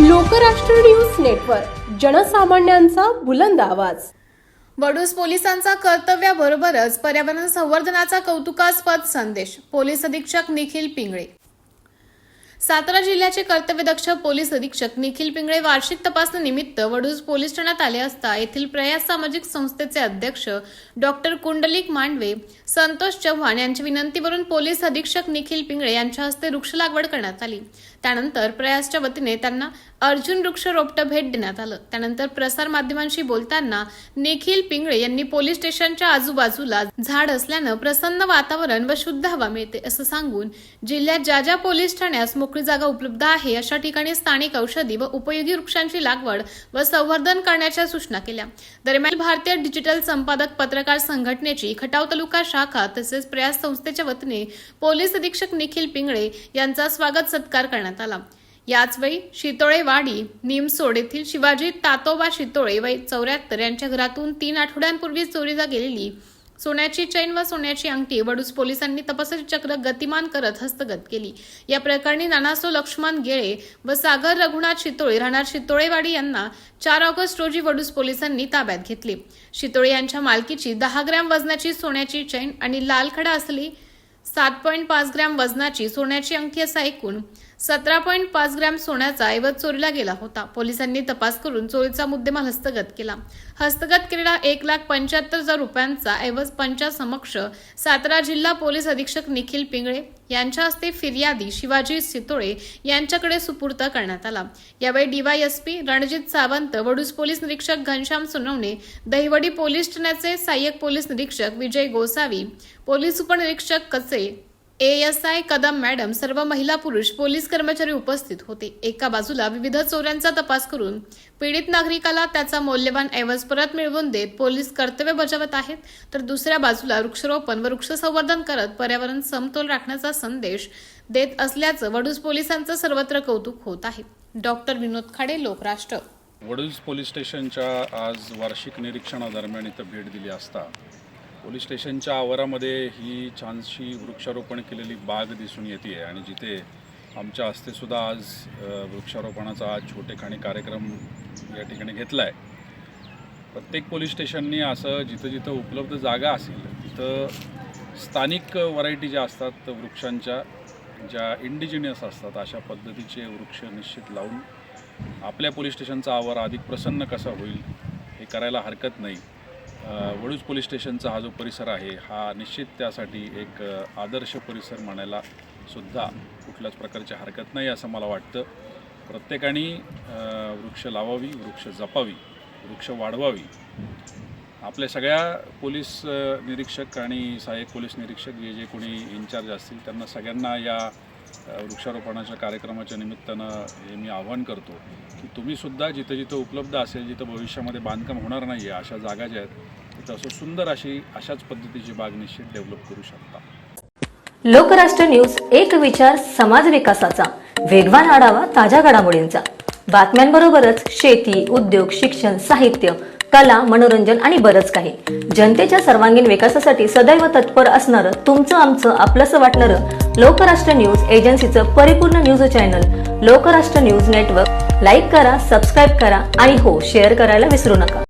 Lokrashtra news network, जनसामान्यांचा बुलंद आवाज. वडूज पोलिसांचा कर्तव्याबरोबरच पर्यावरण संवर्धनाचा कौतुकास्पद संदेश. पोलीस अधीक्षक निखिल पिंगळे. सातारा जिल्ह्याचे कर्तव्यदक्ष पोलीस अधीक्षक निखिल पिंगळे वार्षिक तपासणीनिमित्त वडूज पोलीस ठाण्यात आले असता येथील प्रयास सामाजिक संस्थेचे अध्यक्ष डॉक्टर कुंडलिक मांडवे, संतोष चव्हाण यांच्या विनंतीवरून पोलीस अधीक्षक निखिल पिंगळे यांच्या हस्ते वृक्ष लागवड करण्यात आली. त्यानंतर प्रयासच्या वतीने त्यांना अर्जुन वृक्ष रोपटं भेट देण्यात आलं. त्यानंतर प्रसार माध्यमांशी बोलताना निखिल पिंगळे यांनी पोलीस स्टेशनच्या आजूबाजूला झाड असल्यानं प्रसन्न वातावरण व शुद्ध हवा मिळते असं सांगून जिल्ह्यात ज्या ज्या पोलीस ठाण्यास मोकळी जागा उपलब्ध आहे अशा ठिकाणी स्थानिक औषधी व उपयोगी वृक्षांची लागवड व संवर्धन करण्याच्या सूचना केल्या. दरम्यान भारतीय डिजिटल संपादक पत्रकार संघटनेची खटाव तालुका शाखा तसेच प्रयास संस्थेच्या वतीने पोलीस अधीक्षक निखिल पिंगळे यांचा स्वागत सत्कार करण्यात आला. याचवेळी शितोळेवाडी निमसोड येथील शिवाजी तातोबा शितोळे वय 74 यांच्या घरातून 3 आठवड्यांपूर्वी चोरीला गेलेली सोन्याची चैन व सोन्याची अंगठी वडूज पोलिसांनी तपासाचे चक्र गतिमान करत हस्तगत केली. या प्रकरणी नानासो लक्ष्मण गेळे व सागर रघुनाथ शितोळे राहणार शितोळेवाडी यांना 4 ऑगस्ट रोजी वडूज पोलिसांनी ताब्यात घेतले. शितोळे यांच्या मालकीची 10 ग्रॅम वजनाची सोन्याची चैन आणि लाल खडा असलेली 7.5 ग्रॅम वजनाची सोन्याची अंगठी असा एकूण 17.5 ग्रॅम सोन्याचा ऐवज चोरीला गेला होता. पोलिसांनी तपास करून चोरीचा मुद्देमाल हस्तगत केला. हस्तगत केलेला 1,75,000 रुपयांचा ऐवज पंचासमक्ष सातारा जिल्हा पोलीस अधीक्षक निखिल पिंगळे यांच्या हस्ते फिर्यादी शिवाजी शितोळे यांच्याकडे सुपूर्द करण्यात आला. यावेळी डीवायएसपी रणजित सावंत, वडूज पोलीस निरीक्षक घनश्याम सोनवणे, दहिवडी पोलीस ठाण्याचे सहाय्यक पोलीस निरीक्षक विजय गोसावी, पोलीस उपनिरीक्षक कचे, ASI कदम मॅडम, सर्व महिला पुरुष पोलीस कर्मचारी उपस्थित होते. एका बाजूला विविध चोऱ्यांचा तपास करून पीडित नागरिकाला त्याचा मौल्यवान ऐवज परत मिळवून देत पोलीस कर्तव्य बजावत आहेत, तर दुसऱ्या बाजूला वृक्षारोपण व वृक्ष संवर्धन करत पर्यावरण समतोल राखण्याचा संदेश देत असल्याचं वडूज पोलिसांचं सर्वत्र कौतुक होत आहे. डॉक्टर विनोद खाडे, लोकराष्ट्र. वडूज पोलीस स्टेशनच्या आज वार्षिक निरीक्षणादरम्यान इथं भेट दिली असता पोलीस स्टेशनच्या आवारामध्ये ही छानशी वृक्षारोपण केलेली बाग दिसून येते आणि जिथे आमच्या हस्ते सुद्धा आज वृक्षारोपणाचा आज छोटेखानी कार्यक्रम या ठिकाणी घेतला आहे. प्रत्येक पोलीस स्टेशननी असं जिथं जिथं उपलब्ध जागा असेल तिथं स्थानिक व्हरायटी ज्या असतात वृक्षांच्या, ज्या इंडिजिनियस असतात अशा पद्धतीचे वृक्ष निश्चित लावून आपल्या पोलीस स्टेशनचा आवार अधिक प्रसन्न कसा होईल हे करायला हरकत नाही. वडूज पोलीस स्टेशनचा हा जो परिसर आहे हा निश्चित त्यासाठी एक आदर्श परिसर म्हणायला सुद्धा कुठल्याच प्रकारची हरकत नाही असं मला वाटतं. प्रत्येकाने वृक्ष लावावी, वृक्ष जपावी, वृक्ष वाढवावी. आपल्या सगळ्या पोलीस निरीक्षक आणि सहाय्यक पोलीस निरीक्षक जे कोणी इन्चार्ज असतील त्यांना सगळ्यांना या वृक्षारोपणाच्या कार्यक्रमाच्या निमित्तानं हे मी आवाहन करतो की तुम्हीसुद्धा जिथं जिथं उपलब्ध असेल, जिथं भविष्यामध्ये बांधकाम होणार नाही आहे अशा जागा ज्या आहेत तिथं असं सुंदर अशाच पद्धतीची बाग निश्चित डेव्हलप करू शकता. लोकराष्ट्र न्यूज, एक विचार समाज विकासाचा, वेगवान आढावा ताज्या घडामोडींचा, बातम्यांबरोबरच शेती, उद्योग, शिक्षण, साहित्य, कला, मनोरंजन आणि बरंच काही. जनतेच्या सर्वांगीण विकासासाठी सदैव तत्पर असणारं, तुमचं आमचं आपलंसं वाटणारं लोकराष्ट्र न्यूज एजन्सीचं परिपूर्ण news channel Lokrashtra news network like करा, सबस्क्राईब करा आणि हो, शेअर करायला विसरू नका.